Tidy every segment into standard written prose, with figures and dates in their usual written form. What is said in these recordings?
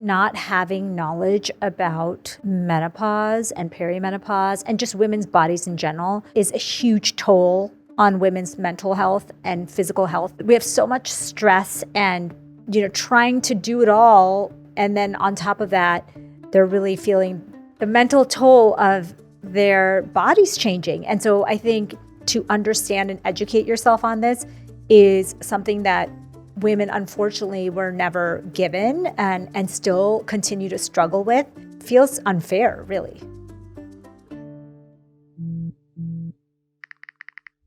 Not having knowledge about menopause and perimenopause and just women's bodies in general is a huge toll on women's mental health and physical health. We have so much stress and, trying to do it all. And then on top of that, they're really feeling the mental toll of their bodies changing. And so I think to understand and educate yourself on this is something that women, unfortunately, were never given and still continue to struggle with. Feels unfair, really.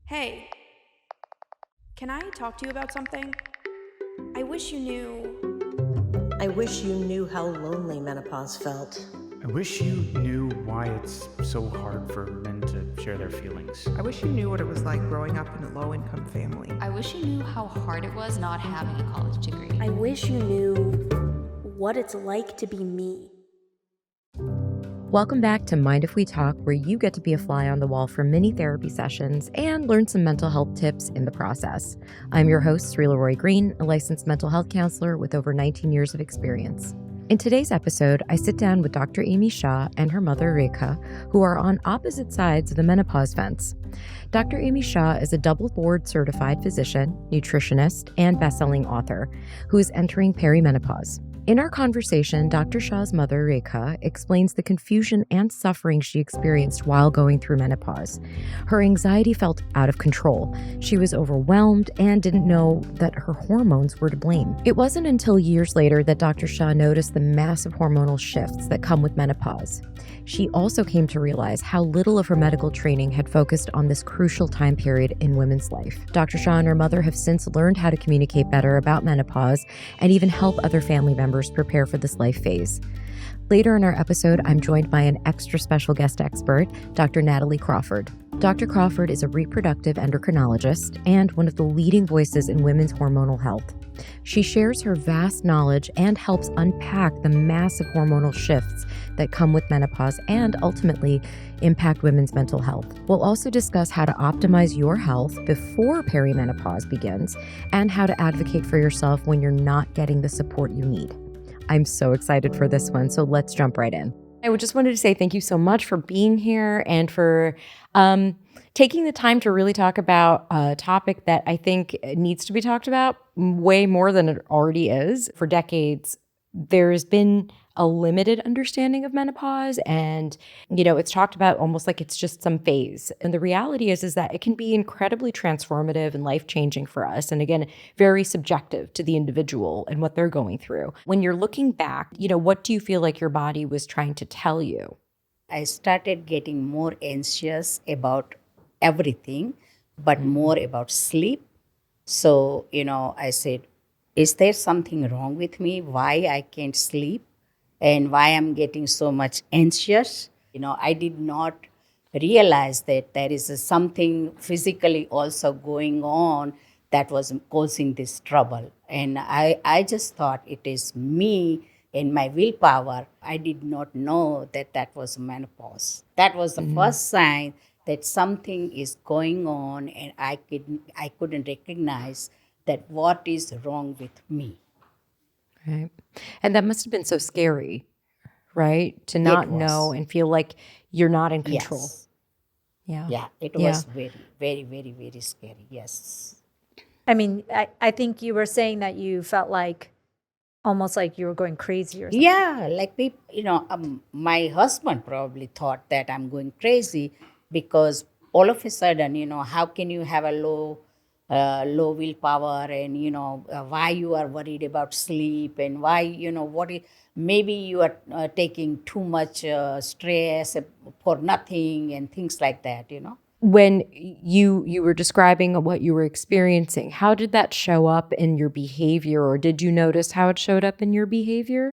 Hey, can I talk to you about something? I wish you knew how lonely menopause felt. I wish you knew why it's so hard for men to share their feelings. I wish you knew what it was like growing up in a low-income family. I wish you knew how hard it was not having a college degree. I wish you knew what it's like to be me. Welcome back to Mind If We Talk, where you get to be a fly on the wall for mini therapy sessions and learn some mental health tips in the process. I'm your host, Sreela Roy-Greene, a licensed mental health counselor with over 19 years of experience. In today's episode, I sit down with Dr. Amy Shah and her mother, Rekha, who are on opposite sides of the menopause fence. Dr. Amy Shah is a double board-certified physician, nutritionist, and best-selling author who is entering perimenopause. In our conversation, Dr. Shah's mother, Rekha, explains the confusion and suffering she experienced while going through menopause. Her anxiety felt out of control. She was overwhelmed and didn't know that her hormones were to blame. It wasn't until years later that Dr. Shah noticed the massive hormonal shifts that come with menopause. She also came to realize how little of her medical training had focused on this crucial time period in women's life. Dr. Shah and her mother have since learned how to communicate better about menopause and even help other family members prepare for this life phase. Later in our episode, I'm joined by an extra special guest expert, Dr. Natalie Crawford. Dr. Crawford is a reproductive endocrinologist and one of the leading voices in women's hormonal health. She shares her vast knowledge and helps unpack the massive hormonal shifts that come with menopause and ultimately impact women's mental health. We'll also discuss how to optimize your health before perimenopause begins and how to advocate for yourself when you're not getting the support you need. I'm so excited for this one, so let's jump right in. I just wanted to say thank you so much for being here and for taking the time to really talk about a topic that I think needs to be talked about way more than it already is. For decades, there's been a limited understanding of menopause, and it's talked about almost like it's just some phase. And the reality is that it can be incredibly transformative and life-changing for us, and again, very subjective to the individual and what they're going through. When you're looking back, what do you feel like your body was trying to tell you? I started getting more anxious about everything, but more about sleep. So, I said, is there something wrong with me? Why I can't sleep? And why I'm getting so much anxious? I did not realize that there is something physically also going on that was causing this trouble. And I just thought it is me and my willpower. I did not know that was menopause. That was the first sign that something is going on, and I couldn't recognize that what is wrong with me. Right. And that must have been so scary, right? To not know and feel like you're not in control. Yes. Yeah. Yeah, it was very, very, very, very scary. Yes. I mean, I think you were saying that you felt like almost like you were going crazy or something. Yeah, like people, my husband probably thought that I'm going crazy because all of a sudden, how can you have a low willpower, and why you are worried about sleep, and why maybe you are taking too much stress for nothing and things like that. When you were describing what you were experiencing, how did that show up in your behavior, or did you notice how it showed up in your behavior?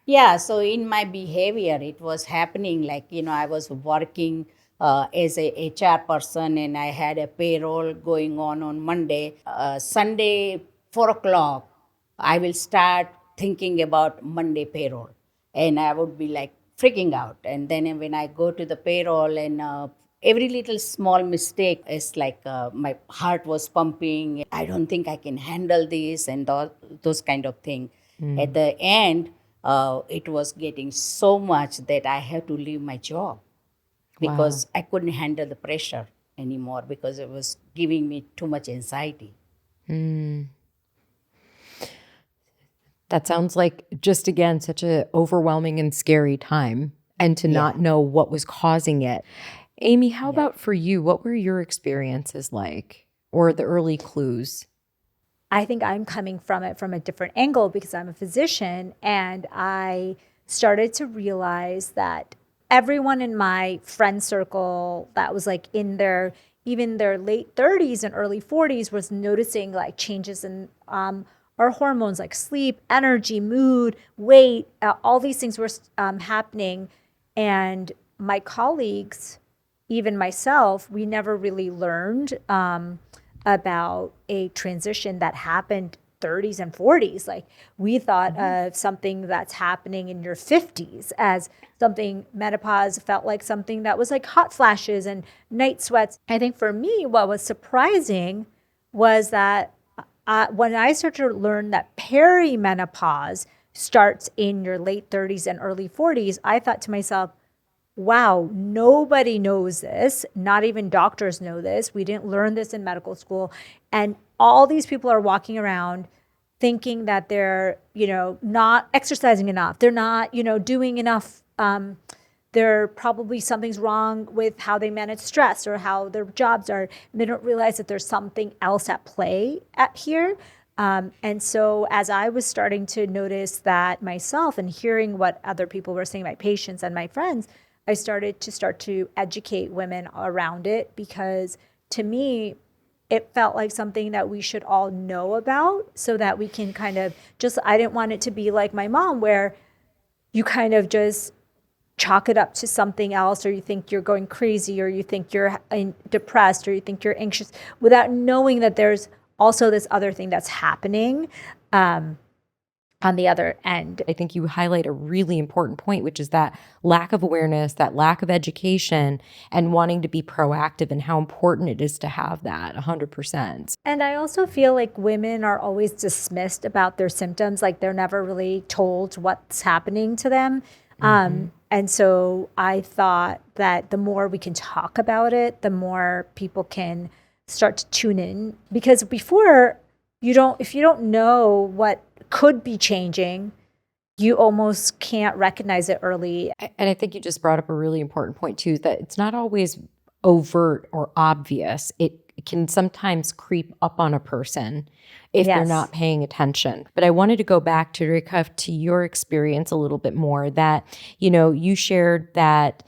Yeah, so in my behavior, it was happening like, I was working as a HR person, and I had a payroll going on Monday. Sunday, 4 o'clock, I will start thinking about Monday payroll, and I would be like freaking out. And then when I go to the payroll, and every little small mistake is like my heart was pumping. I don't think I can handle this, and those kind of thing. At the end, it was getting so much that I had to leave my job because I couldn't handle the pressure anymore because it was giving me too much anxiety. That sounds like, just again, such an overwhelming and scary time, and to not know what was causing it. Amy, how about for you? What were your experiences like, or the early clues? I think I'm coming from it from a different angle because I'm a physician, and I started to realize that everyone in my friend circle that was like in their even their late 30s and early 40s was noticing like changes in our hormones, like sleep, energy, mood, weight, all these things were happening. And my colleagues, even myself, we never really learned about a transition that happened 30s and 40s. Like we thought of something that's happening in your 50s as something. Menopause felt like something that was like hot flashes and night sweats. I think for me, what was surprising was that when I started to learn that perimenopause starts in your late 30s and early 40s, I thought to myself, wow, nobody knows this. Not even doctors know this. We didn't learn this in medical school. And all these people are walking around thinking that they're, not exercising enough. They're not, doing enough. They're probably something's wrong with how they manage stress or how their jobs are. And they don't realize that there's something else at play here. And so as I was starting to notice that myself and hearing what other people were saying, my patients and my friends, I started to educate women around it, because to me, it felt like something that we should all know about so that we can kind of I didn't want it to be like my mom, where you kind of just chalk it up to something else, or you think you're going crazy, or you think you're depressed, or you think you're anxious, without knowing that there's also this other thing that's happening on the other end. I think you highlight a really important point, which is that lack of awareness, that lack of education, and wanting to be proactive, and how important it is to have that 100%. And I also feel like women are always dismissed about their symptoms. Like they're never really told what's happening to them. And so I thought that the more we can talk about it, the more people can start to tune in. Because before, if you don't know what could be changing, you almost can't recognize it early. And I think you just brought up a really important point too, that it's not always overt or obvious. It can sometimes creep up on a person if they're not paying attention. But I wanted to go back to Rekha, to your experience a little bit more, that, you shared that,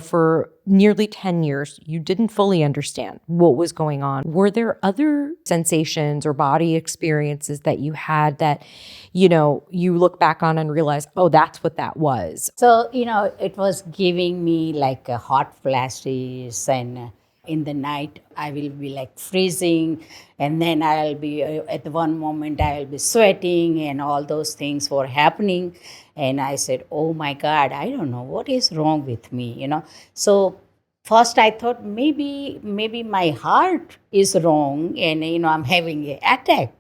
for nearly 10 years, you didn't fully understand what was going on. Were there other sensations or body experiences that you had that, you look back on and realize, oh, that's what that was? So, it was giving me like a hot flashes, and in the night I will be like freezing, and then I'll be at one moment I'll be sweating, and all those things were happening. And I said, oh my God, I don't know what is wrong with me, So first I thought maybe my heart is wrong, and I'm having an attack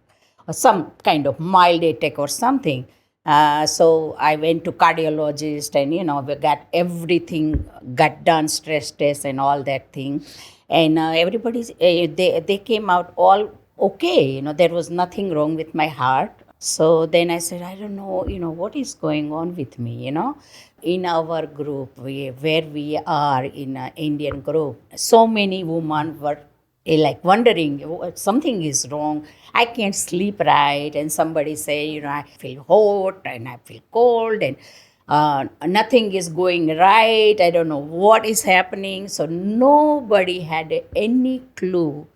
or some kind of mild attack or something. So I went to cardiologist, and we got everything got done, stress test and all that thing, and everybody's they came out all okay. There was nothing wrong with my heart. So then I said, I don't know, what is going on with me, In our group, where we are in an Indian group, so many women were like wondering, something is wrong. I can't sleep right. And somebody say, I feel hot and I feel cold, and nothing is going right. I don't know what is happening. So nobody had any clue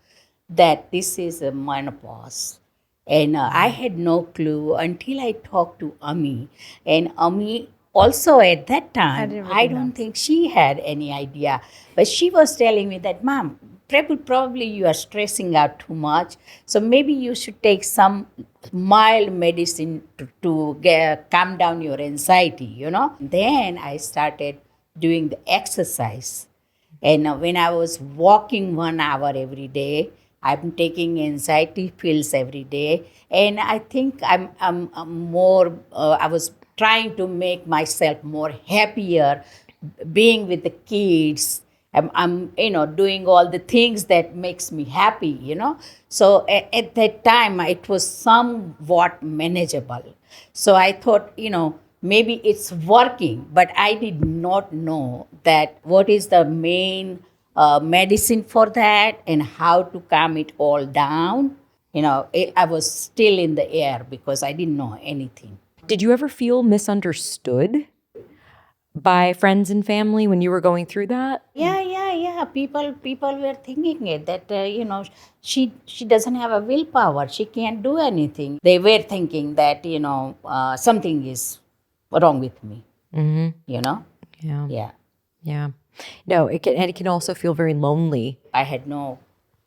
that this is a menopause. And I had no clue until I talked to Ami. And Ami also at that time, I don't think she had any idea. But she was telling me that, Mom, probably you are stressing out too much. So maybe you should take some mild medicine to calm down your anxiety, Then I started doing the exercise. And when I was walking 1 hour every day, I'm taking anxiety pills every day, and I think I'm more. I was trying to make myself more happier, being with the kids. I'm doing all the things that makes me happy. So at that time, it was somewhat manageable. So I thought, maybe it's working, but I did not know that what is the main medicine for that and how to calm it all down. I was still in the air because I didn't know anything. Did you ever feel misunderstood by friends and family when you were going through that? Yeah. People were thinking it that she doesn't have a willpower. She can't do anything. They were thinking that something is wrong with me. Mm-hmm. Yeah. No, it can also feel very lonely. I had no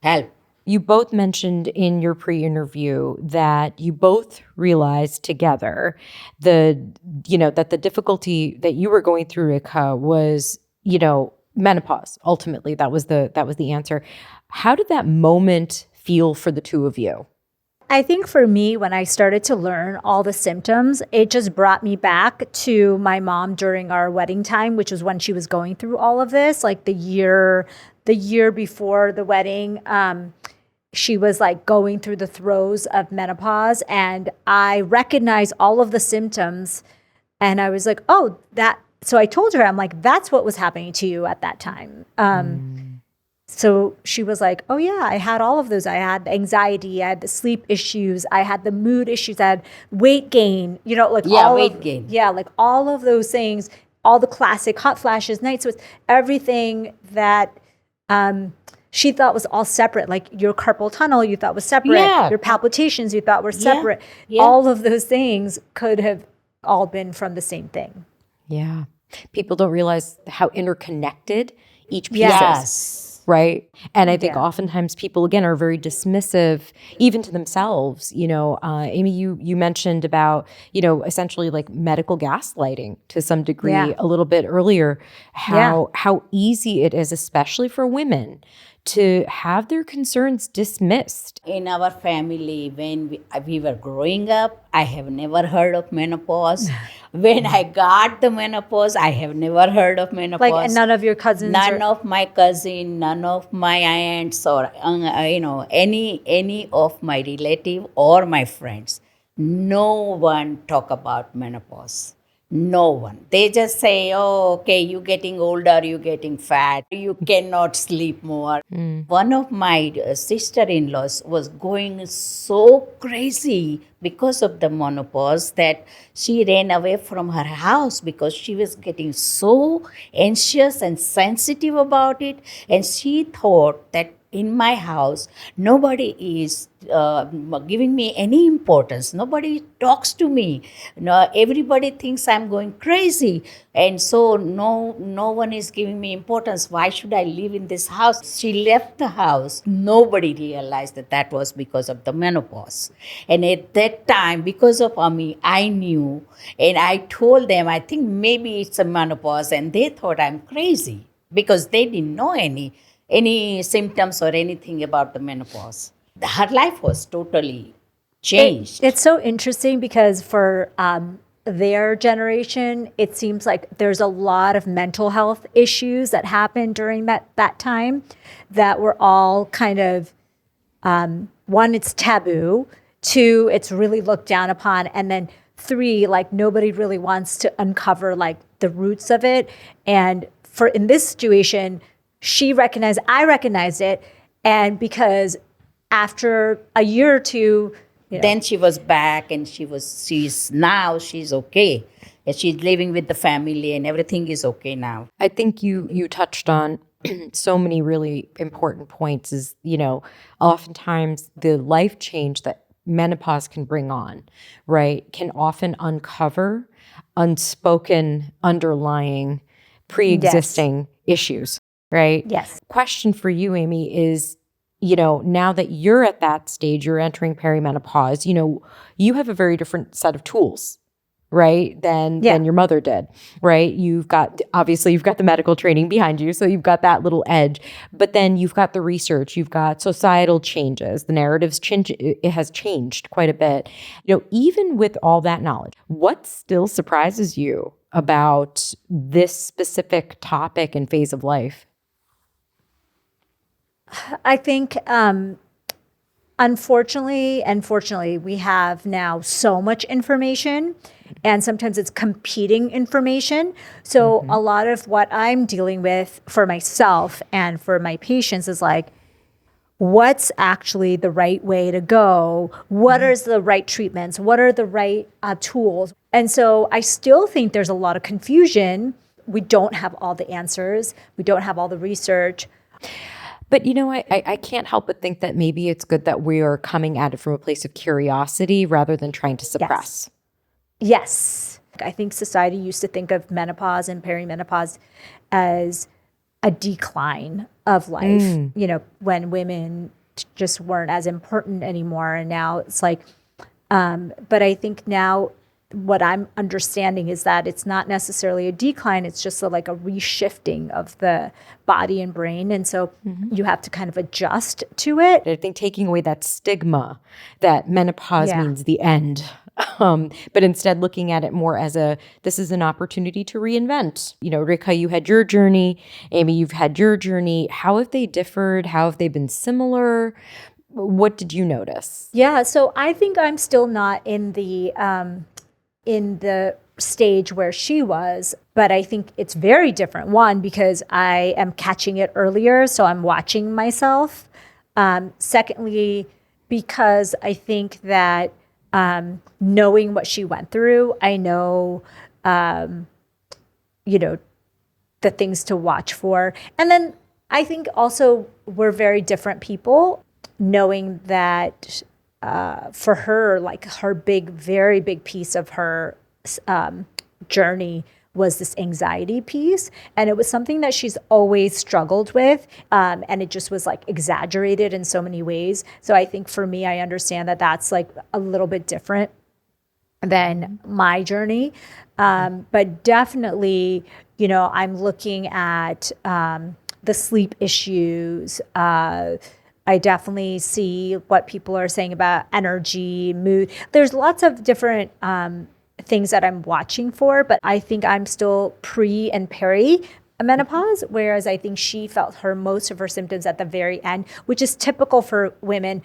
help. You both mentioned in your pre-interview that you both realized together that the difficulty that you were going through, Rekha, was, menopause. Ultimately, that was the answer. How did that moment feel for the two of you? I think for me, when I started to learn all the symptoms, it just brought me back to my mom during our wedding time, which was when she was going through all of this, like the year before the wedding. She was like going through the throes of menopause, and I recognized all of the symptoms, and I was like, oh, that. So I told her, I'm like, that's what was happening to you at that time. So she was like, oh yeah, I had all of those. I had the anxiety, I had the sleep issues, I had the mood issues, I had weight gain, weight gain. Yeah, like all of those things, all the classic hot flashes, night sweats, everything that she thought was all separate. Like your carpal tunnel, you thought was separate. Your palpitations, you thought were separate. Yeah. All of those things could have all been from the same thing. Yeah. People don't realize how interconnected each piece is. Right. And I think oftentimes people, again, are very dismissive, even to themselves. Amy, you mentioned about, essentially like medical gaslighting to some degree a little bit earlier, how easy it is, especially for women, to have their concerns dismissed. In our family, when we were growing up, I have never heard of menopause. When I got the menopause, I have never heard of menopause. Like, and none of your cousins? None of my cousin, none of my aunts, or any of my relative or my friends. No one talk about menopause. No one. They just say, oh, okay, you're getting older, you're getting fat, you cannot sleep more. One of my sister-in-laws was going so crazy because of the menopause that she ran away from her house because she was getting so anxious and sensitive about it. And she thought that in my house, nobody is giving me any importance. Nobody talks to me. No, everybody thinks I'm going crazy. And so no one is giving me importance. Why should I live in this house? She left the house. Nobody realized that was because of the menopause. And at that time, because of me, I knew. And I told them, I think maybe it's a menopause. And they thought I'm crazy because they didn't know any symptoms or anything about the menopause. Her life was totally changed. It's so interesting because for their generation, it seems like there's a lot of mental health issues that happened during that time that were all kind of, one, it's taboo, two, it's really looked down upon, and then three, like nobody really wants to uncover like the roots of it. And in this situation, I recognized it, and because after a year or two, then she was back, and she's okay. And she's living with the family, and everything is okay now. I think you touched on so many really important points. Is oftentimes the life change that menopause can bring on, right, can often uncover unspoken underlying pre-existing issues. Right? Yes. Question for you, Amy, is, now that you're at that stage, you're entering perimenopause, you have a very different set of tools right, than your mother did, right? You've got the medical training behind you, so you've got that little edge. But then you've got the research, you've got societal changes, the narratives change. It has changed quite a bit. Even with all that knowledge, what still surprises you about this specific topic and phase of life? I think, unfortunately and fortunately, we have now so much information, and sometimes it's competing information. So a lot of what I'm dealing with for myself and for my patients is like, what's actually the right way to go? What are the right treatments? What are the right tools? And so I still think there's a lot of confusion. We don't have all the answers. We don't have all the research. But, I can't help but think that maybe it's good that we are coming at it from a place of curiosity rather than trying to suppress. Yes. I think society used to think of menopause and perimenopause as a decline of life, when women just weren't as important anymore. And now it's like, but I think now what I'm understanding is that it's not necessarily a decline. It's just like a reshifting of the body and brain. And so you have to kind of adjust to it. I think taking away that stigma that menopause means the end, but instead looking at it more as this is an opportunity to reinvent. Rekha, you had your journey. Amy, you've had your journey. How have they differed? How have they been similar? What did you notice? Yeah, so I think I'm still not in the stage where she was, but I think it's very different. One, because I am catching it earlier, so I'm watching myself. Secondly, because I think that knowing what she went through, I know, the things to watch for. And then I think also we're very different people, knowing that for her, like her very big piece of her journey was this anxiety piece. And it was something that she's always struggled with. And it just was like exaggerated in so many ways. So I think for me, I understand that that's like a little bit different than my journey. But definitely, I'm looking at the sleep issues. I definitely see what people are saying about energy, mood. There's lots of different things that I'm watching for, but I think I'm still pre and peri menopause, whereas I think she felt most of her symptoms at the very end, which is typical for women.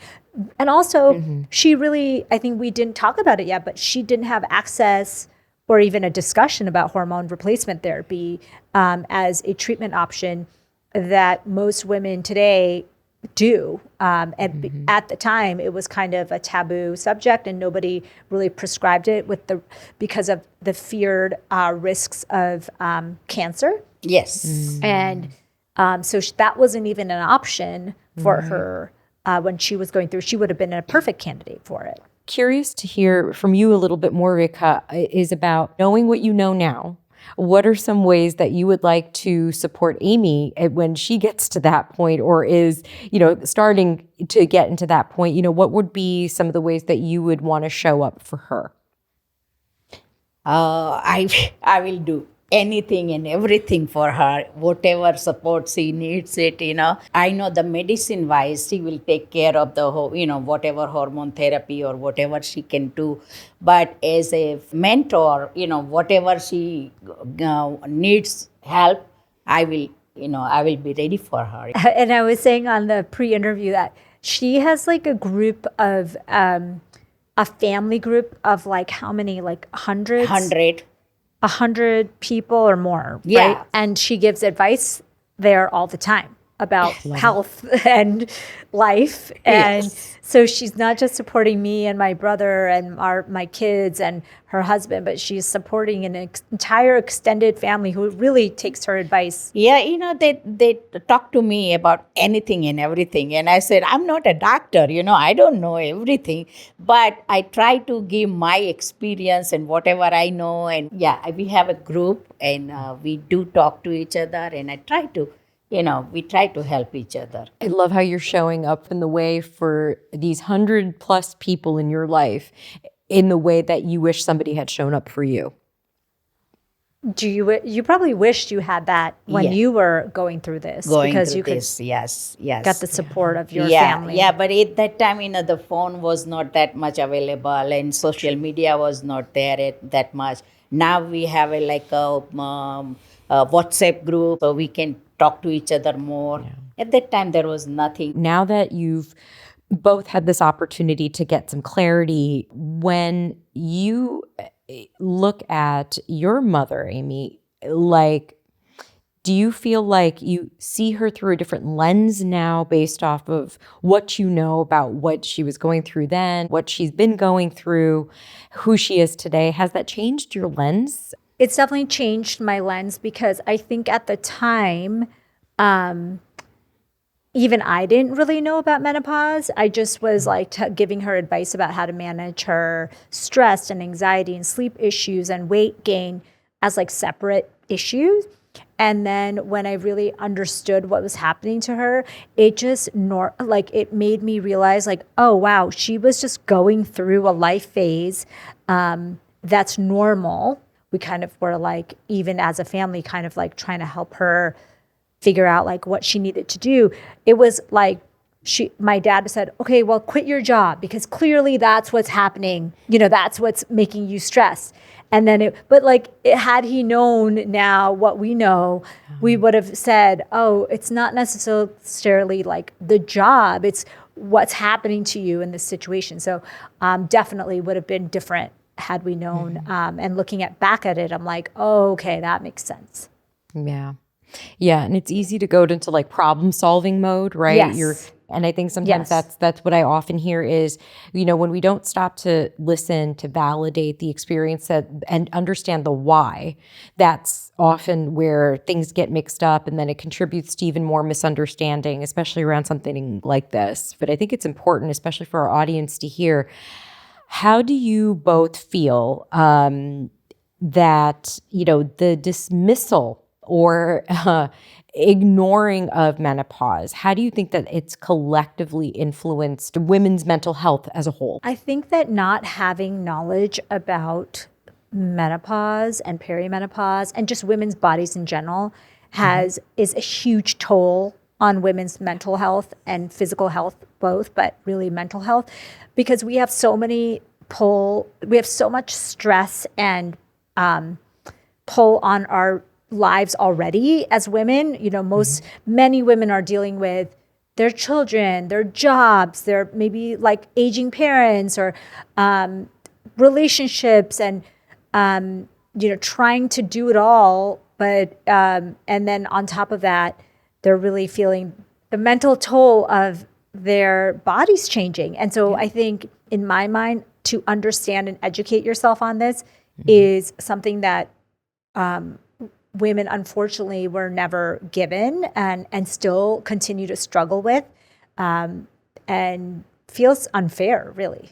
And also, she really, I think we didn't talk about it yet, but she didn't have access or even a discussion about hormone replacement therapy as a treatment option that most women today do. And at the time, it was kind of a taboo subject, and nobody really prescribed it because of the feared risks of cancer. Yes. And so that wasn't even an option for her when she was going through. She would have been a perfect candidate for it. Curious to hear from you a little bit more, Rekha, is about knowing what you know now. What are some ways that you would like to support Amy when she gets to that point, or is, starting to get into that point? What would be some of the ways that you would want to show up for her? I will do anything and everything for her, whatever support she needs it, I know the medicine wise, she will take care of the whole, whatever hormone therapy or whatever she can do. But as a mentor, whatever she needs help, I will be ready for her. And I was saying on the pre-interview that she has like a group of, a family group of like how many, like hundreds? 100 people or more, right? And she gives advice there all the time about health and life. And so she's not just supporting me and my brother and my kids and her husband, but she's supporting an entire extended family who really takes her advice. Yeah, they talk to me about anything and everything. And I said, I'm not a doctor, I don't know everything. But I try to give my experience and whatever I know. And we have a group and we do talk to each other. And I try to we try to help each other. I love how you're showing up in the way for these 100+ people in your life. in the way that you wish somebody had shown up for you? You probably wished you had that when you were going through this, because you could yes. get the support of your yeah, family. Yeah, but at that time, the phone was not that much available, and social media was not there that much. Now we have a WhatsApp group, so we can talk to each other more. Yeah. At that time, there was nothing. Now that you've both had this opportunity to get some clarity, when you look at your mother, Amy, do you feel like you see her through a different lens now based off of what you know about what she was going through then, what she's been going through, who she is today? Has that changed your lens? It's definitely changed my lens, because I think at the time, even I didn't really know about menopause. I just was giving her advice about how to manage her stress and anxiety and sleep issues and weight gain as separate issues. And then when I really understood what was happening to her, it just it made me realize oh wow, she was just going through a life phase that's normal. We kind of were even as a family kind of trying to help her figure out what she needed to do. It was my dad said, okay, well, quit your job, because clearly that's what's happening. That's what's making you stressed. And then had he known now what we know, we would have said, oh, it's not necessarily the job, it's what's happening to you in this situation. So definitely would have been different had we known. And looking back at it, I'm oh, okay, that makes sense. Yeah. Yeah, and it's easy to go into problem solving mode, right? Yes. And I think sometimes that's what I often hear is, when we don't stop to listen, to validate the experience and understand the why, that's often where things get mixed up, and then it contributes to even more misunderstanding, especially around something like this. But I think it's important, especially for our audience, to hear, how do you both feel that, the dismissal or ignoring of menopause, how do you think that it's collectively influenced women's mental health as a whole? I think that not having knowledge about menopause and perimenopause and just women's bodies in general is a huge toll on women's mental health and physical health both, but really mental health, because we have so much stress and pull on our lives already as women. Many women are dealing with their children, their jobs, their maybe aging parents or relationships, and trying to do it all. But and then on top of that, they're really feeling the mental toll of their bodies changing. And so I think, in my mind, to understand and educate yourself on this is something that women, unfortunately, were never given and still continue to struggle with, and feels unfair, really.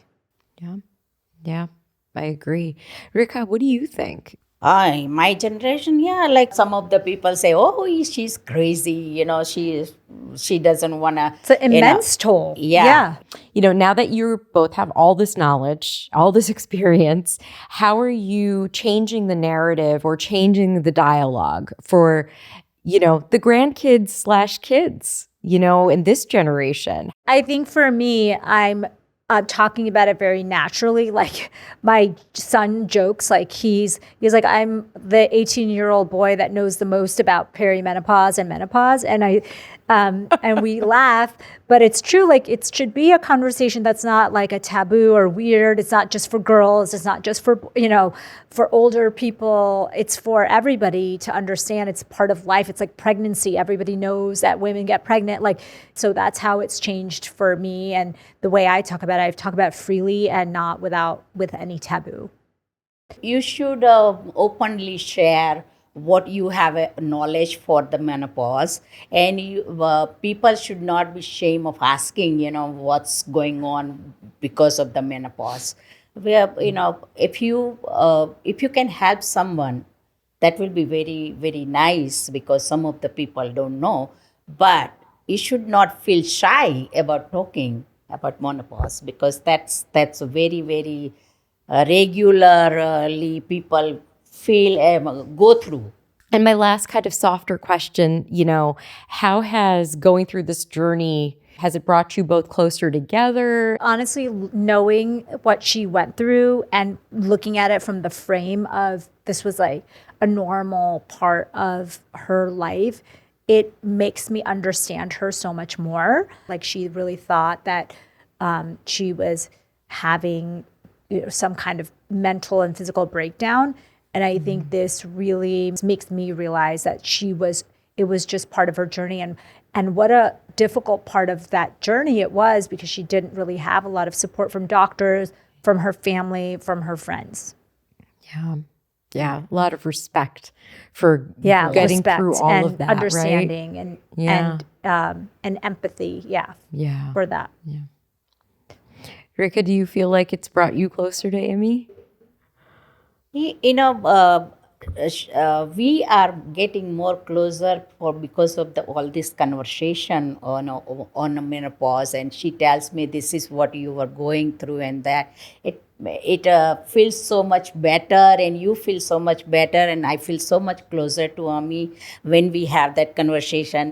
Yeah, I agree. Rekha, what do you think? My generation, some of the people say, oh, she's crazy, she doesn't want to. It's an immense toll. Yeah. Now that you both have all this knowledge, all this experience, how are you changing the narrative or changing the dialogue for, the grandkids/kids, in this generation? I think for me, I'm talking about it very naturally. My son jokes, he's I'm the 18-year-old boy that knows the most about perimenopause and menopause, and and we laugh, but it's true. It should be a conversation that's not a taboo or weird. It's not just for girls. It's not just for for older people. It's for everybody to understand. It's part of life. It's like pregnancy. Everybody knows that women get pregnant. So that's how it's changed for me, and the way I talk about it, I talk about it freely and not with any taboo. You should openly share what you have knowledge for the menopause, and people should not be ashamed of asking, what's going on because of the menopause. Where if you can help someone, that will be very, very nice, because some of the people don't know. But you should not feel shy about talking about menopause, because that's a very, very regularly people go through. And my last kind of softer question, how has going through this journey, has it brought you both closer together? Honestly, knowing what she went through and looking at it from the frame of this was like a normal part of her life, it makes me understand her so much more. Like, she really thought that she was having some kind of mental and physical breakdown. And I think this really makes me realize that it was just part of her journey. And what a difficult part of that journey it was, because she didn't really have a lot of support from doctors, from her family, from her friends. Yeah. A lot of respect for getting through all of that, understanding, right? and empathy. For that. Yeah. Rekha, do you feel like it's brought you closer to Amy? We are getting more closer because of all this conversation on menopause, and she tells me this is what you were going through, and that it feels so much better, and you feel so much better, and I feel so much closer to Amy when we have that conversation.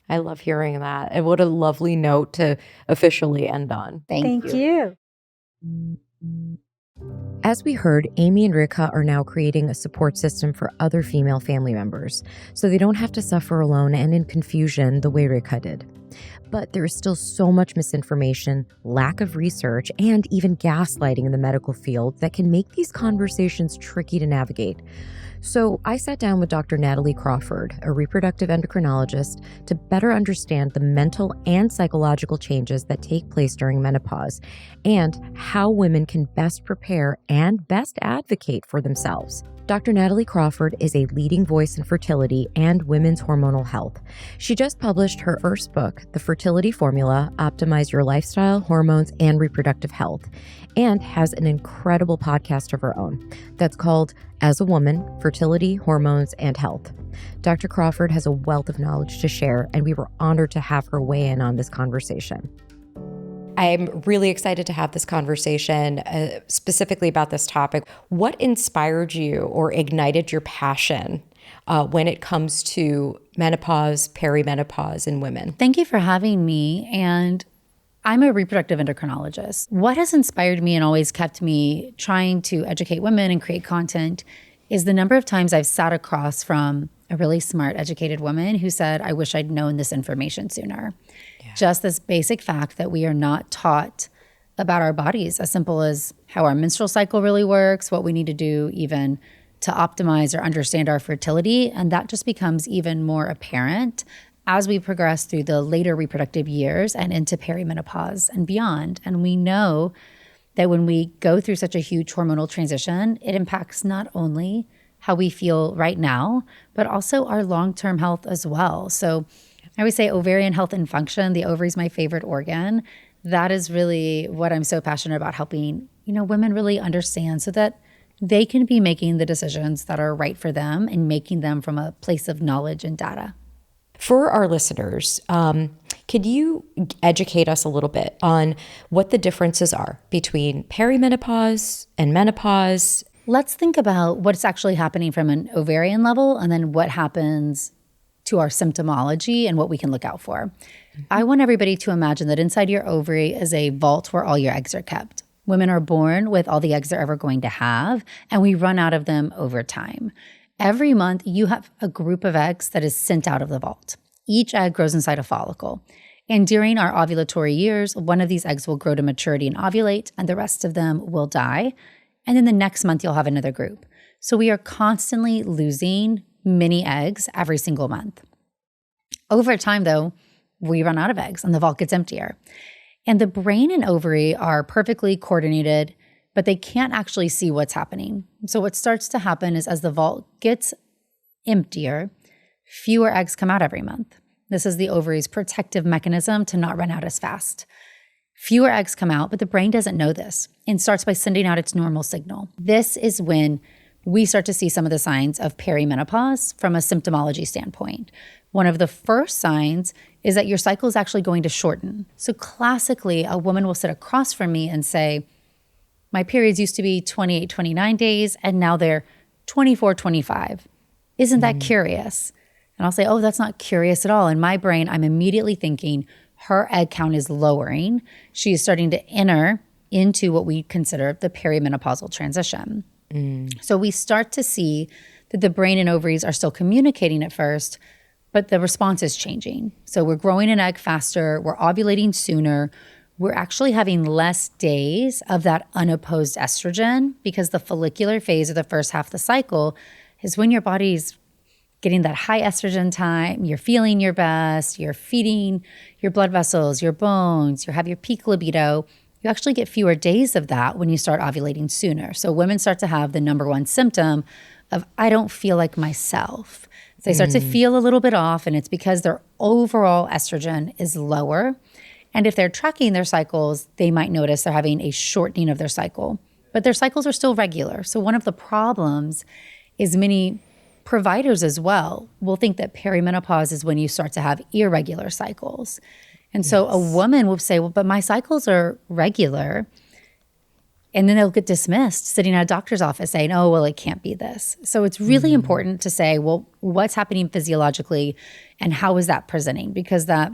I love hearing that. And what a lovely note to officially end on. Thank you. As we heard, Amy and Rekha are now creating a support system for other female family members, so they don't have to suffer alone and in confusion the way Rekha did. But there is still so much misinformation, lack of research, and even gaslighting in the medical field that can make these conversations tricky to navigate. So I sat down with Dr. Natalie Crawford, a reproductive endocrinologist, to better understand the mental and psychological changes that take place during menopause and how women can best prepare and best advocate for themselves. Dr. Natalie Crawford is a leading voice in fertility and women's hormonal health. She just published her first book, The Fertility Formula: Optimize Your Lifestyle, Hormones, and Reproductive Health, and has an incredible podcast of her own that's called As a Woman, Fertility, Hormones, and Health. Dr. Crawford has a wealth of knowledge to share, and we were honored to have her weigh in on this conversation. I'm really excited to have this conversation specifically about this topic. What inspired you or ignited your passion when it comes to menopause, perimenopause in women? Thank you for having me. And I'm a reproductive endocrinologist. What has inspired me and always kept me trying to educate women and create content is the number of times I've sat across from a really smart, educated woman who said, I wish I'd known this information sooner. Just this basic fact that we are not taught about our bodies, as simple as how our menstrual cycle really works, what we need to do even to optimize or understand our fertility. And that just becomes even more apparent as we progress through the later reproductive years and into perimenopause and beyond. And we know that when we go through such a huge hormonal transition, it impacts not only how we feel right now, but also our long-term health as well. So I always say ovarian health and function. The ovary is my favorite organ. That is really what I'm so passionate about, helping, women really understand so that they can be making the decisions that are right for them and making them from a place of knowledge and data. For our listeners, could you educate us a little bit on what the differences are between perimenopause and menopause? Let's think about what's actually happening from an ovarian level and then what happens to our symptomology and what we can look out for. I want everybody to imagine that inside your ovary is a vault where all your eggs are kept. Women are born with all the eggs they're ever going to have, and we run out of them over time. Every month, you have a group of eggs that is sent out of the vault. Each egg grows inside a follicle. And during our ovulatory years, one of these eggs will grow to maturity and ovulate, and the rest of them will die. And then the next month, you'll have another group. So we are constantly losing many eggs every single month. Over time, though, we run out of eggs and the vault gets emptier. And the brain and ovary are perfectly coordinated, but they can't actually see what's happening. So what starts to happen is as the vault gets emptier, fewer eggs come out every month. This is the ovary's protective mechanism to not run out as fast. Fewer eggs come out, but the brain doesn't know this and starts by sending out its normal signal. This is when we start to see some of the signs of perimenopause from a symptomology standpoint. One of the first signs is that your cycle is actually going to shorten. So classically, a woman will sit across from me and say, my periods used to be 28, 29 days, and now they're 24, 25. Isn't that curious? And I'll say, oh, that's not curious at all. In my brain, I'm immediately thinking her egg count is lowering. She is starting to enter into what we consider the perimenopausal transition. So we start to see that the brain and ovaries are still communicating at first, but the response is changing. So we're growing an egg faster, we're ovulating sooner, we're actually having less days of that unopposed estrogen, because the follicular phase of the first half of the cycle is when your body's getting that high estrogen time, you're feeling your best, you're feeding your blood vessels, your bones, you have your peak libido. You actually get fewer days of that when you start ovulating sooner. So women start to have the number one symptom of, I don't feel like myself. So they start to feel a little bit off, and it's because their overall estrogen is lower. And if they're tracking their cycles, they might notice they're having a shortening of their cycle, but their cycles are still regular. So one of the problems is many providers as well will think that perimenopause is when you start to have irregular cycles. And so a woman will say, well, but my cycles are regular. And then they'll get dismissed sitting at a doctor's office saying, oh, well, it can't be this. So it's really important to say, well, what's happening physiologically and how is that presenting? Because that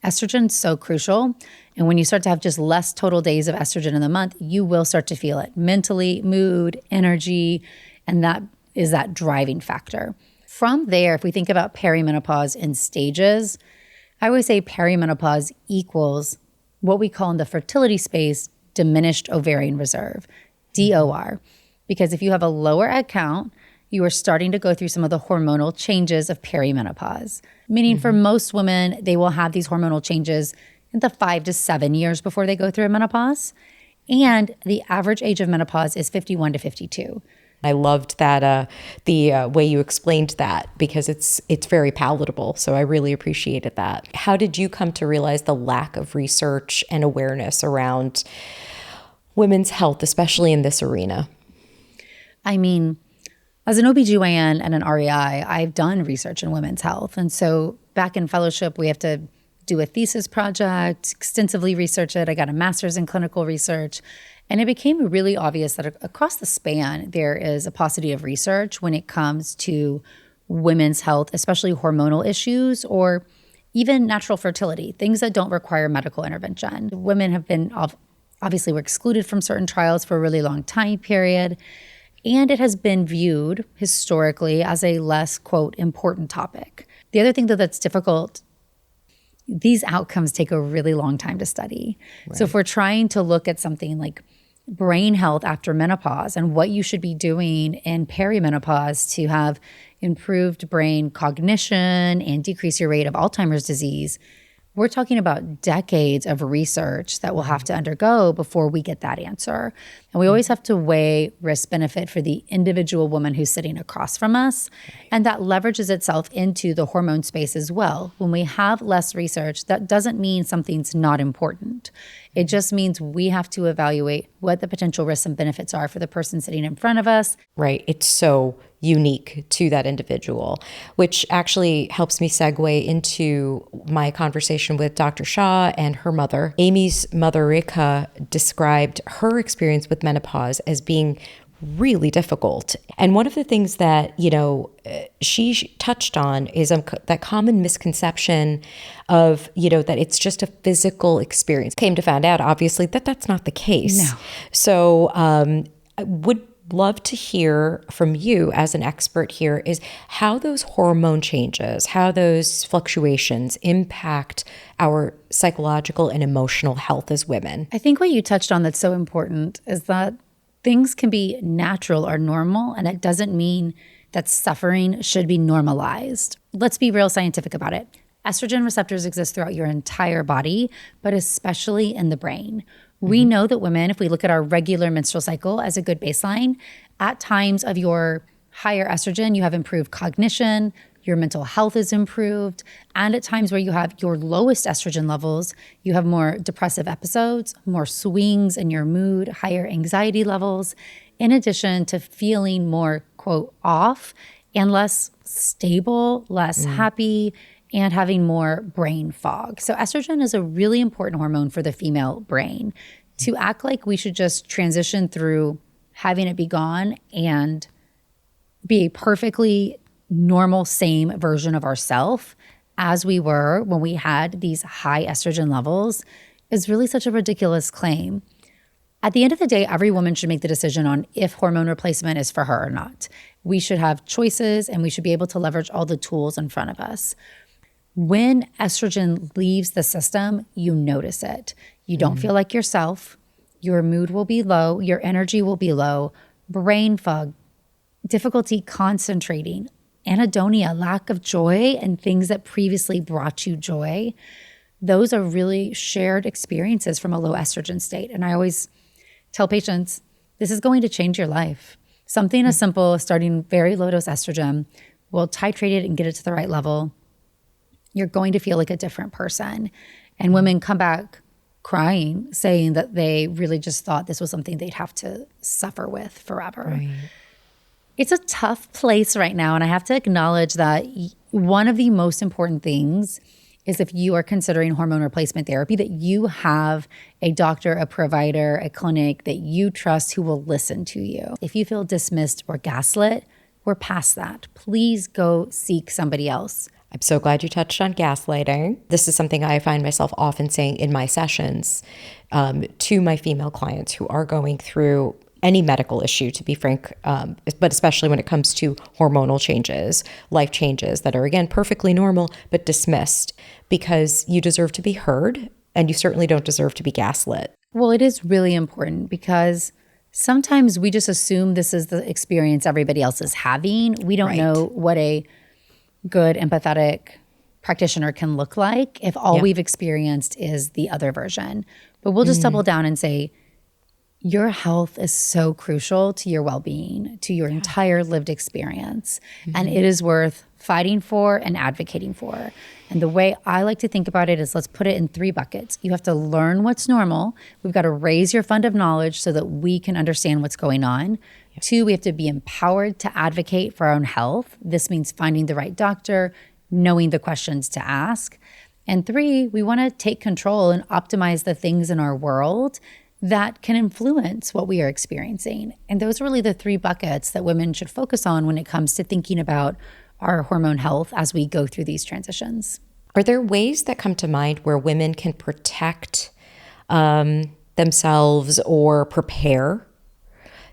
estrogen is so crucial. And when you start to have just less total days of estrogen in the month, you will start to feel it mentally, mood, energy, and that is that driving factor. From there, if we think about perimenopause in stages, I always say perimenopause equals what we call in the fertility space diminished ovarian reserve, DOR. Because if you have a lower egg count, you are starting to go through some of the hormonal changes of perimenopause. Meaning for most women, they will have these hormonal changes in the 5 to 7 years before they go through a menopause. And the average age of menopause is 51 to 52. I loved that the way you explained that, because it's very palatable. So I really appreciated that. How did you come to realize the lack of research and awareness around women's health, especially in this arena? I mean, as an OBGYN and an REI, I've done research in women's health. And so back in fellowship, we have to do a thesis project, extensively research it. I got a master's in clinical research. And it became really obvious that across the span, there is a paucity of research when it comes to women's health, especially hormonal issues or even natural fertility, things that don't require medical intervention. Women have been, obviously were excluded from certain trials for a really long time period. And it has been viewed historically as a less, quote, important topic. The other thing, though, that's difficult, these outcomes take a really long time to study. Right. So if we're trying to look at something like brain health after menopause and what you should be doing in perimenopause to have improved brain cognition and decrease your rate of Alzheimer's disease, we're talking about decades of research that we'll have to undergo before we get that answer. And we always have to weigh risk-benefit for the individual woman who's sitting across from us. And that leverages itself into the hormone space as well. When we have less research, that doesn't mean something's not important. It just means we have to evaluate what the potential risks and benefits are for the person sitting in front of us. Right. It's so unique to that individual, which actually helps me segue into my conversation with Dr. Shah and her mother. Amy's mother, Rekha, described her experience with menopause as being really difficult. And one of the things that, she touched on is that common misconception of, that it's just a physical experience. Came to find out, obviously, that that's not the case. No. So I would love to hear from you as an expert here is how those hormone changes, how those fluctuations impact our psychological and emotional health as women. I think what you touched on that's so important is that things can be natural or normal, and it doesn't mean that suffering should be normalized. Let's be real scientific about it. Estrogen receptors exist throughout your entire body, but especially in the brain. We know that women, if we look at our regular menstrual cycle as a good baseline, at times of your higher estrogen, you have improved cognition, your mental health is improved, and at times where you have your lowest estrogen levels, you have more depressive episodes, more swings in your mood, higher anxiety levels, in addition to feeling more, quote, off and less stable, less happy, and having more brain fog. So estrogen is a really important hormone for the female brain. To act like we should just transition through having it be gone and be a perfectly normal, same version of ourselves as we were when we had these high estrogen levels is really such a ridiculous claim. At the end of the day, every woman should make the decision on if hormone replacement is for her or not. We should have choices and we should be able to leverage all the tools in front of us. When estrogen leaves the system, you notice it. You don't feel like yourself. Your mood will be low. Your energy will be low. Brain fog, difficulty concentrating, anhedonia, lack of joy, and things that previously brought you joy. Those are really shared experiences from a low estrogen state. And I always tell patients, this is going to change your life. Something as simple as starting very low dose estrogen will titrate it and get it to the right level. You're going to feel like a different person. And women come back crying, saying that they really just thought this was something they'd have to suffer with forever. Right. It's a tough place right now. And I have to acknowledge that one of the most important things is if you are considering hormone replacement therapy, that you have a doctor, a provider, a clinic that you trust who will listen to you. If you feel dismissed or gaslit, we're past that. Please go seek somebody else. I'm so glad you touched on gaslighting. This is something I find myself often saying in my sessions to my female clients who are going through any medical issue, to be frank, but especially when it comes to hormonal changes, life changes that are, again, perfectly normal, but dismissed because you deserve to be heard and you certainly don't deserve to be gaslit. Well, it is really important because sometimes we just assume this is the experience everybody else is having. We don't know what a good, empathetic practitioner can look like if all we've experienced is the other version. But we'll just double down and say, your health is so crucial to your well-being, to your entire lived experience. And it is worth fighting for and advocating for. And the way I like to think about it is, let's put it in 3 buckets. You have to learn what's normal. We've got to raise your fund of knowledge so that we can understand what's going on. 2, we have to be empowered to advocate for our own health. This means finding the right doctor, knowing the questions to ask. And 3, we want to take control and optimize the things in our world that can influence what we are experiencing. And those are really the 3 buckets that women should focus on when it comes to thinking about our hormone health as we go through these transitions. Are there ways that come to mind where women can protect themselves or prepare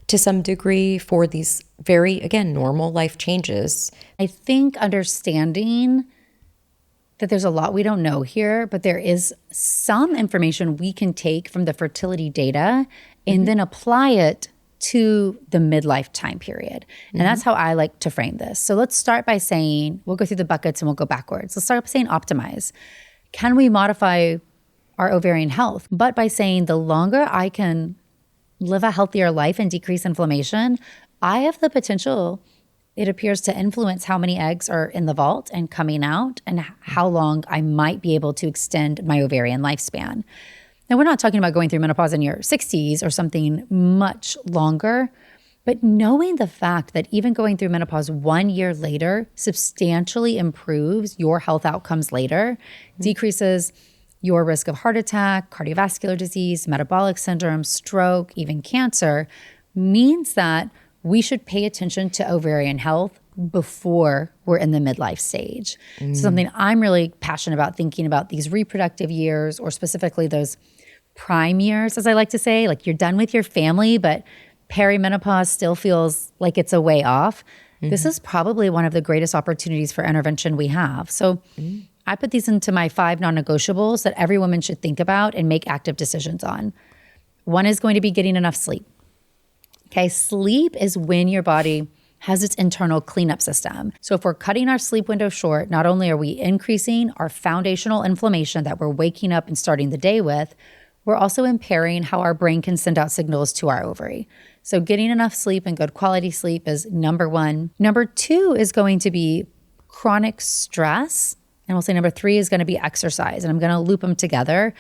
to some degree for these very, again, normal life changes? I think understanding that there's a lot we don't know here, but there is some information we can take from the fertility data and then apply it to the midlife time period. And that's how I like to frame this. So let's start by saying, we'll go through the buckets and we'll go backwards. Let's start by saying optimize. Can we modify our ovarian health? But by saying the longer I can live a healthier life and decrease inflammation, I have the potential, it appears, to influence how many eggs are in the vault and coming out and how long I might be able to extend my ovarian lifespan. Now, we're not talking about going through menopause in your 60s or something much longer, but knowing the fact that even going through menopause 1 year later substantially improves your health outcomes later, decreases your risk of heart attack, cardiovascular disease, metabolic syndrome, stroke, even cancer, means that we should pay attention to ovarian health before we're in the midlife stage. So something I'm really passionate about, thinking about these reproductive years, or specifically those prime years, as I like to say, like you're done with your family, but perimenopause still feels like it's a way off. This is probably one of the greatest opportunities for intervention we have. So I put these into my 5 non-negotiables that every woman should think about and make active decisions on. One is going to be getting enough sleep. Okay, sleep is when your body has its internal cleanup system. So if we're cutting our sleep window short, not only are we increasing our foundational inflammation that we're waking up and starting the day with, we're also impairing how our brain can send out signals to our ovary. So getting enough sleep and good quality sleep is number 1. Number 2 is going to be chronic stress. And we'll say number 3 is going to be exercise. And I'm going to loop them together.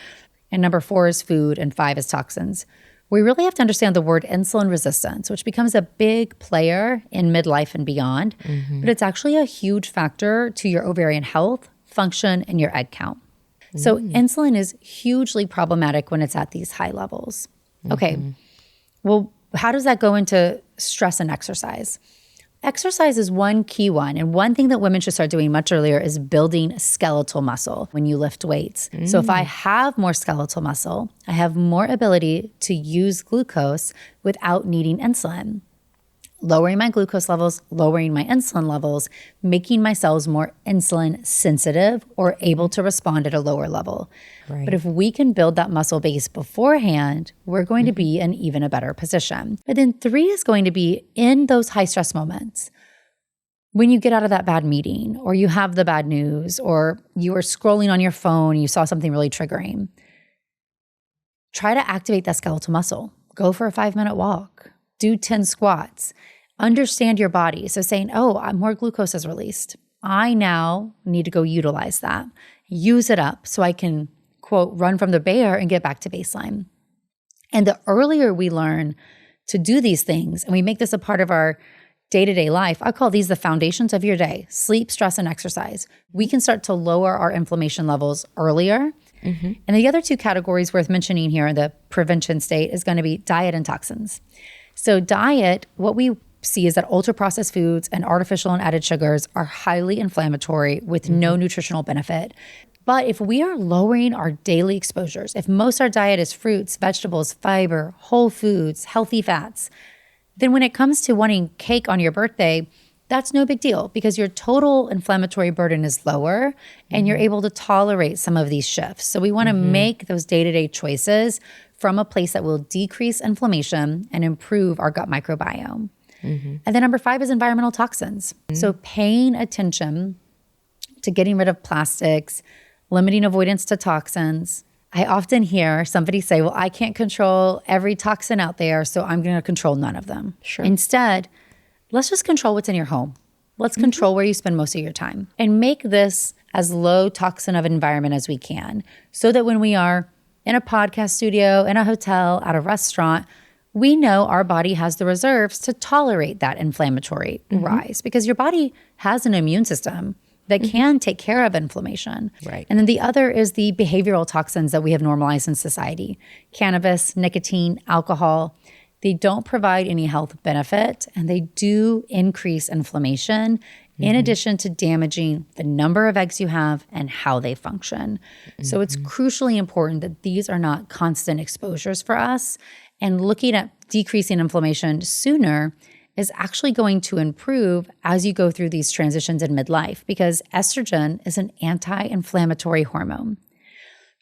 And number 4 is food, and 5 is toxins. We really have to understand the word insulin resistance, which becomes a big player in midlife and beyond. But it's actually a huge factor to your ovarian health, function, and your egg count. So insulin is hugely problematic when it's at these high levels. Okay, well, how does that go into stress and exercise? Exercise is one key one. And one thing that women should start doing much earlier is building skeletal muscle when you lift weights. So if I have more skeletal muscle, I have more ability to use glucose without needing insulin. Lowering my glucose levels, lowering my insulin levels, making my cells more insulin sensitive or able to respond at a lower level. Right. But if we can build that muscle base beforehand, we're going to be in even a better position. But then 3 is going to be in those high stress moments. When you get out of that bad meeting or you have the bad news or you are scrolling on your phone, you saw something really triggering, try to activate that skeletal muscle. Go for a 5-minute walk. Do 10 squats. Understand your body. So saying, more glucose is released. I now need to go utilize that. Use it up so I can, quote, run from the bear and get back to baseline. And the earlier we learn to do these things and we make this a part of our day-to-day life, I call these the foundations of your day: sleep, stress, and exercise. We can start to lower our inflammation levels earlier. And the other 2 categories worth mentioning here in the prevention state is going to be diet and toxins. So diet, what we see is that ultra-processed foods and artificial and added sugars are highly inflammatory with no nutritional benefit. But if we are lowering our daily exposures, if most of our diet is fruits, vegetables, fiber, whole foods, healthy fats, then when it comes to wanting cake on your birthday, that's no big deal because your total inflammatory burden is lower and you're able to tolerate some of these shifts. So we want to make those day-to-day choices from a place that will decrease inflammation and improve our gut microbiome. And then number 5 is environmental toxins. So paying attention to getting rid of plastics, limiting avoidance to toxins. I often hear somebody say, well, I can't control every toxin out there, so I'm going to control none of them. Sure. Instead, let's just control what's in your home. Let's control where you spend most of your time and make this as low toxin of an environment as we can so that when we are in a podcast studio, in a hotel, at a restaurant, we know our body has the reserves to tolerate that inflammatory rise because your body has an immune system that can take care of inflammation. Right. And then the other is the behavioral toxins that we have normalized in society: cannabis, nicotine, alcohol. They don't provide any health benefit and they do increase inflammation in addition to damaging the number of eggs you have and how they function. So it's crucially important that these are not constant exposures for us. And looking at decreasing inflammation sooner is actually going to improve as you go through these transitions in midlife because estrogen is an anti-inflammatory hormone.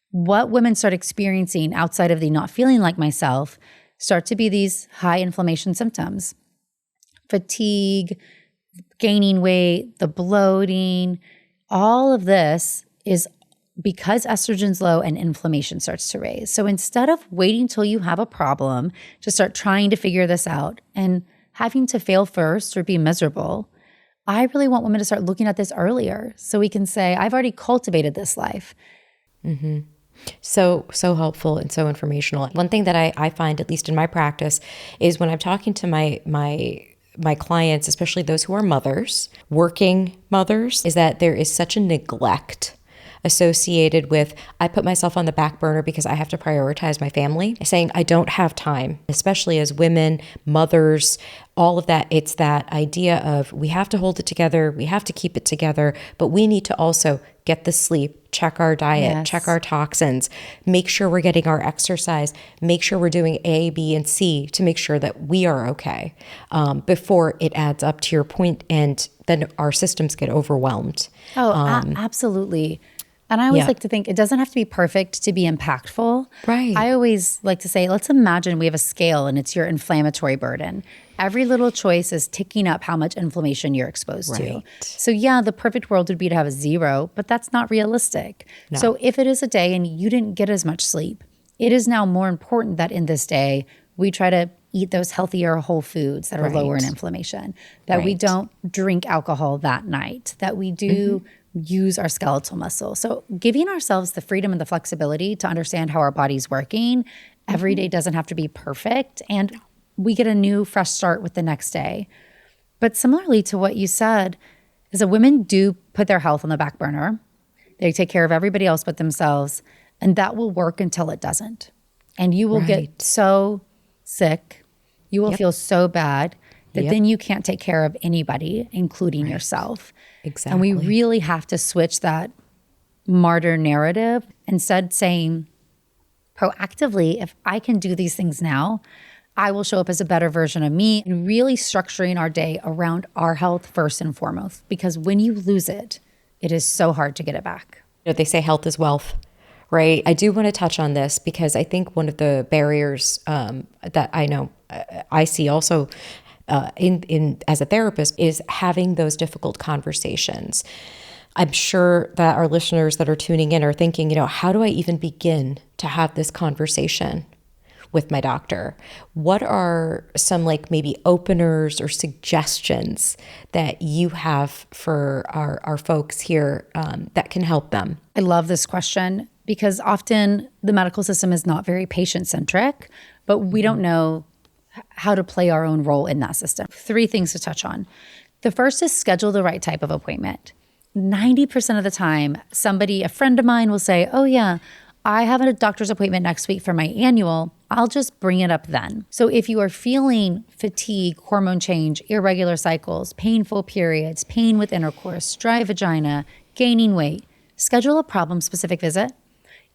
What women start experiencing outside of the not feeling like myself start to be these high inflammation symptoms: fatigue, gaining weight, the bloating. All of this is because estrogen's low and inflammation starts to raise. So instead of waiting till you have a problem to start trying to figure this out and having to fail first or be miserable, I really want women to start looking at this earlier so we can say, I've already cultivated this life. So helpful and so informational. One thing that I find, at least in my practice, is when I'm talking to my clients, especially those who are mothers, working mothers, is that there is such a neglect associated with, I put myself on the back burner because I have to prioritize my family, saying I don't have time, especially as women, mothers, all of that. It's that idea of we have to hold it together, we have to keep it together, but we need to also get the sleep, check our diet, check our toxins, make sure we're getting our exercise, make sure we're doing A, B, and C to make sure that we are okay before it adds up, to your point, and then our systems get overwhelmed. Absolutely. And I always like to think it doesn't have to be perfect to be impactful. Right. I always like to say, let's imagine we have a scale and it's your inflammatory burden. Every little choice is ticking up how much inflammation you're exposed to. So the perfect world would be to have a 0, but that's not realistic. No. So if it is a day and you didn't get as much sleep, it is now more important that in this day, we try to eat those healthier whole foods that are lower in inflammation, that we don't drink alcohol that night, that we do use our skeletal muscle. So giving ourselves the freedom and the flexibility to understand how our body's working. Every day doesn't have to be perfect, and we get a new fresh start with the next day. But similarly to what you said, is that women do put their health on the back burner. They take care of everybody else but themselves. And that will work until it doesn't. And you will get so sick. You will feel so bad that then you can't take care of anybody, including yourself. Exactly. And we really have to switch that martyr narrative, instead saying proactively, if I can do these things now, I will show up as a better version of me, and really structuring our day around our health first and foremost. Because when you lose it, it is so hard to get it back. They say health is wealth, right? I do want to touch on this because I think one of the barriers that I know I see also in as a therapist is having those difficult conversations. I'm sure that our listeners that are tuning in are thinking, how do I even begin to have this conversation with my doctor? What are some maybe openers or suggestions that you have for our folks here that can help them? I love this question because often the medical system is not very patient-centric, but we don't know how to play our own role in that system. 3 things to touch on. The first is schedule the right type of appointment. 90% of the time, a friend of mine will say, oh yeah, I have a doctor's appointment next week for my annual. I'll just bring it up then. So if you are feeling fatigue, hormone change, irregular cycles, painful periods, pain with intercourse, dry vagina, gaining weight, schedule a problem-specific visit.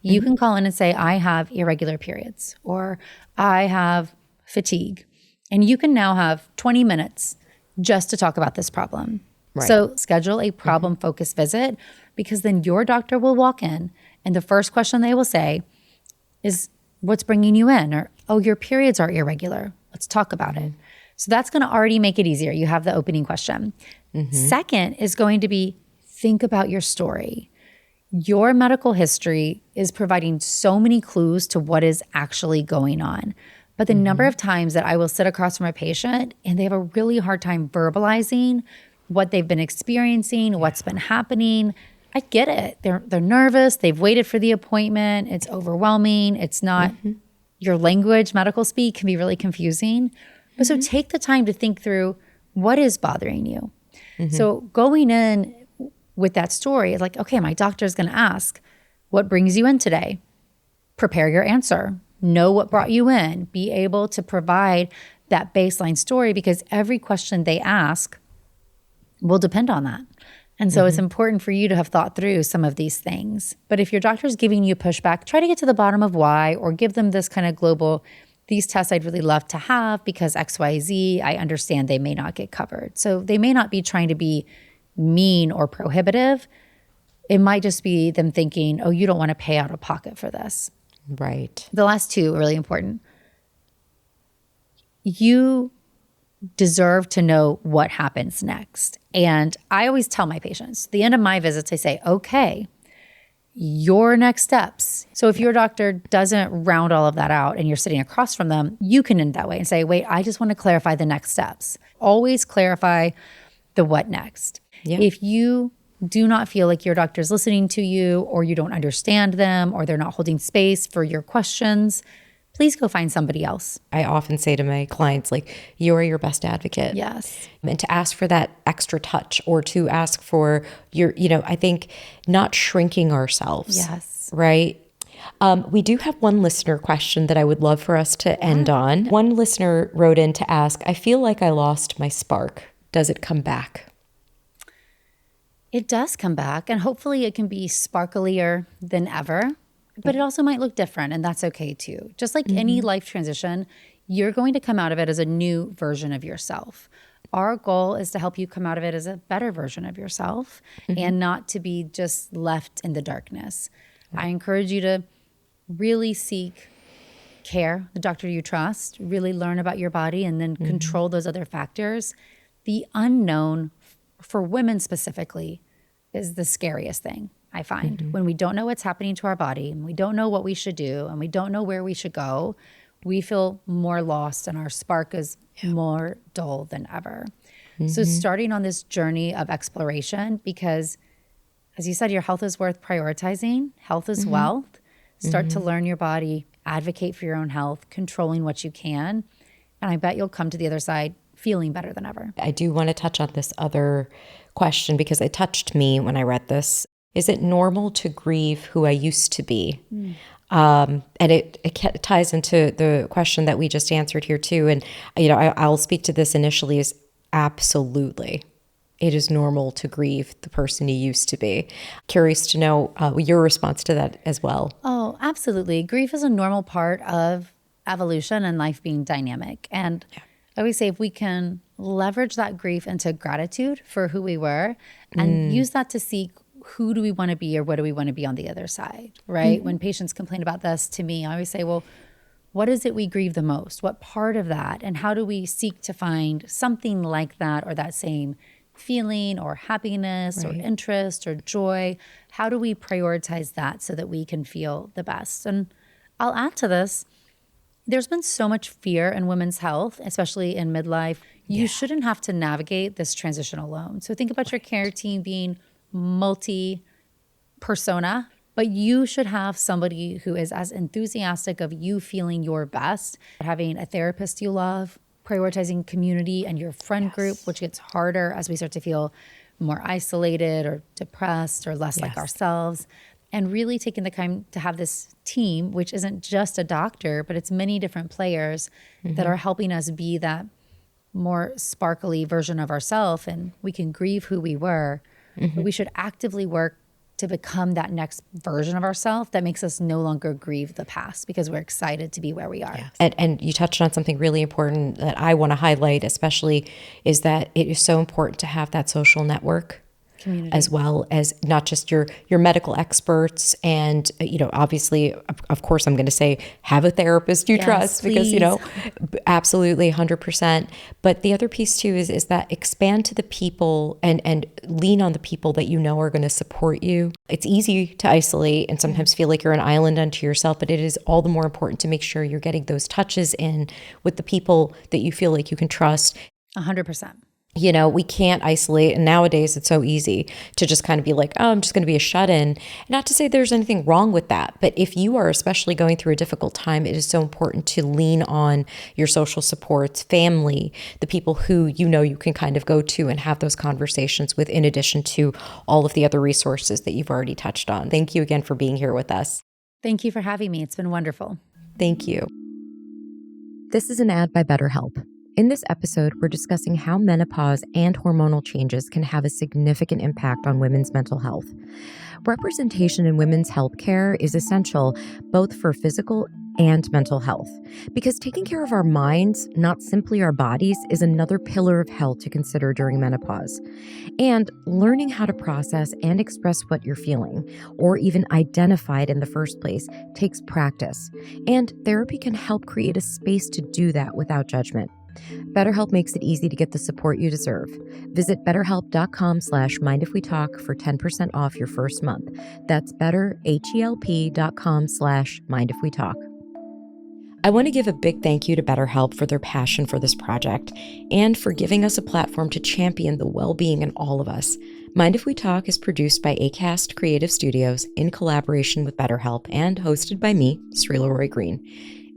You can call in and say, I have irregular periods, or I have fatigue. And you can now have 20 minutes just to talk about this problem. Right. So schedule a problem-focused visit, because then your doctor will walk in and the first question they will say is, what's bringing you in? Or, oh, your periods are irregular. Let's talk about it. So that's going to already make it easier. You have the opening question. Second is going to be, think about your story. Your medical history is providing so many clues to what is actually going on. But the number of times that I will sit across from a patient and they have a really hard time verbalizing what they've been experiencing, what's been happening, I get it. They're nervous. They've waited for the appointment. It's overwhelming. It's not your language. Medical speak can be really confusing. But so take the time to think through what is bothering you. So going in with that story, it's like, okay, my doctor is going to ask, what brings you in today? Prepare your answer. Know what brought you in. Be able to provide that baseline story, because every question they ask will depend on that. And so it's important for you to have thought through some of these things. But if your doctor is giving you pushback, try to get to the bottom of why, or give them this kind of global, these tests I'd really love to have because XYZ, I understand they may not get covered. So they may not be trying to be mean or prohibitive. It might just be them thinking, oh, you don't want to pay out of pocket for this. Right. The last 2 are really important. You deserve to know what happens next. And I always tell my patients, at the end of my visits, I say, okay, your next steps. So if your doctor doesn't round all of that out and you're sitting across from them, you can end that way and say, wait, I just want to clarify the next steps. Always clarify the what next. Yeah. If you do not feel like your doctor's listening to you, or you don't understand them, or they're not holding space for your questions, please go find somebody else. I often say to my clients, you are your best advocate. Yes. And to ask for that extra touch, or to ask for your, I think not shrinking ourselves. Yes. Right? We do have one listener question that I would love for us to end on. One listener wrote in to ask, I feel like I lost my spark. Does it come back? It does come back, and hopefully it can be sparklier than ever, but it also might look different, and that's okay too. Just like any life transition, you're going to come out of it as a new version of yourself. Our goal is to help you come out of it as a better version of yourself, and not to be just left in the darkness. I encourage you to really seek care, the doctor you trust, really learn about your body, and then control those other factors. The unknown, for women specifically, is the scariest thing I find. When we don't know what's happening to our body, and we don't know what we should do, and we don't know where we should go, we feel more lost, and our spark is more dull than ever. So starting on this journey of exploration, because as you said, your health is worth prioritizing. Health is wealth. Start to learn your body, advocate for your own health, controlling what you can. And I bet you'll come to the other side feeling better than ever. I do want to touch on this other question because it touched me when I read this. Is it normal to grieve who I used to be? And it ties into the question that we just answered here too. And, I'll speak to this initially as absolutely. It is normal to grieve the person you used to be. Curious to know your response to that as well. Oh, absolutely. Grief is a normal part of evolution and life being dynamic. And I always say if we can leverage that grief into gratitude for who we were and use that to seek who do we want to be or what do we want to be on the other side, right? When patients complain about this to me, I always say, well, what is it we grieve the most? What part of that? And how do we seek to find something like that or that same feeling or happiness or interest or joy? How do we prioritize that so that we can feel the best? And I'll add to this, there's been so much fear in women's health, especially in midlife. You shouldn't have to navigate this transition alone. So think about your care team being multi-persona, but you should have somebody who is as enthusiastic of you feeling your best, having a therapist you love, prioritizing community and your friend group, which gets harder as we start to feel more isolated or depressed or less like ourselves. And really taking the time to have this team, which isn't just a doctor, but it's many different players that are helping us be that more sparkly version of ourselves. And we can grieve who we were, but we should actively work to become that next version of ourselves that makes us no longer grieve the past because we're excited to be where we are. And you touched on something really important that I want to highlight, especially, is that it is so important to have that social network. Community. As well as not just your medical experts and, obviously, of course, I'm going to say have a therapist you trust please. Because, absolutely 100%. But the other piece too is that expand to the people and lean on the people that are going to support you. It's easy to isolate and sometimes feel like you're an island unto yourself, but it is all the more important to make sure you're getting those touches in with the people that you feel like you can trust. 100%. We can't isolate. And nowadays it's so easy to just kind of be like, oh, I'm just going to be a shut-in. Not to say there's anything wrong with that. But if you are especially going through a difficult time, it is so important to lean on your social supports, family, the people who you can kind of go to and have those conversations with, in addition to all of the other resources that you've already touched on. Thank you again for being here with us. Thank you for having me. It's been wonderful. Thank you. This is an ad by BetterHelp. In this episode, we're discussing how menopause and hormonal changes can have a significant impact on women's mental health. Representation in women's health care is essential both for physical and mental health, because taking care of our minds, not simply our bodies, is another pillar of health to consider during menopause. And learning how to process and express what you're feeling, or even identify it in the first place, takes practice. And therapy can help create a space to do that without judgment. BetterHelp makes it easy to get the support you deserve. Visit betterhelp.com/mindifwetalk for 10% off your first month. That's betterhelp.com/mindifwetalk. I want to give a big thank you to BetterHelp for their passion for this project and for giving us a platform to champion the well-being in all of us. Mind If We Talk is produced by Acast Creative Studios in collaboration with BetterHelp and hosted by me, Sreela Roy-Greene.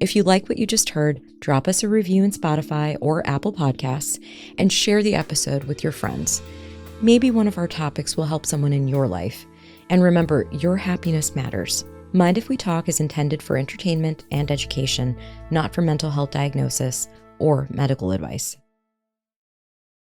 If you like what you just heard, drop us a review in Spotify or Apple Podcasts and share the episode with your friends. Maybe one of our topics will help someone in your life. And remember, your happiness matters. Mind If We Talk is intended for entertainment and education, not for mental health diagnosis or medical advice.